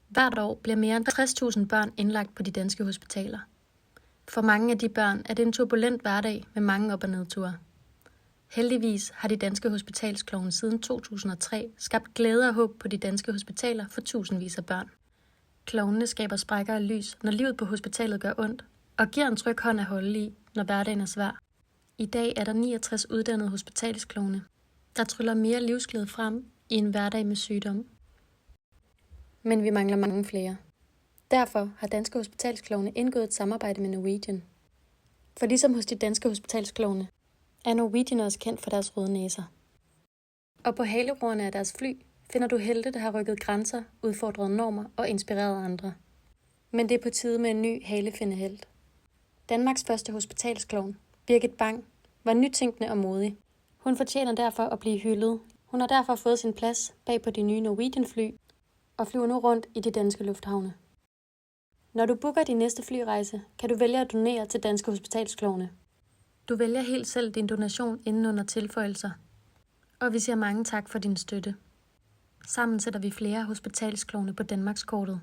Hvert år bliver mere end 60.000 børn indlagt på de danske hospitaler. For mange af de børn er det en turbulent hverdag med mange op- og nedture. Heldigvis har de danske hospitalsklovne siden 2003 skabt glæde og håb på de danske hospitaler for tusindvis af børn. Klovnene skaber sprækker og lys, når livet på hospitalet gør ondt, og giver en tryg hånd at holde i, når hverdagen er svær. I dag er der 69 uddannede hospitalsklovne, der tryller mere livsglæde frem i en hverdag med sygdom. Men vi mangler mange flere. Derfor har danske hospitalsklovne indgået et samarbejde med Norwegian. For ligesom hos de danske hospitalsklovne, er Norwegian også kendt for deres røde næser. Og på haleroerne af deres fly finder du helte, der har rykket grænser, udfordret normer og inspireret andre. Men det er på tide med en ny halefindehelt. Danmarks første hospitalsklovn, Birgit Bang, var nytænkende og modig. Hun fortjener derfor at blive hyldet. Hun har derfor fået sin plads bag på de nye Norwegian-fly og flyver nu rundt i de danske lufthavne. Når du booker din næste flyrejse, kan du vælge at donere til danske hospitalsklovne. Du vælger helt selv din donation inden under tilføjelser. Og vi siger mange tak for din støtte. Sammen sætter vi flere hospitalsklovne på Danmarkskortet.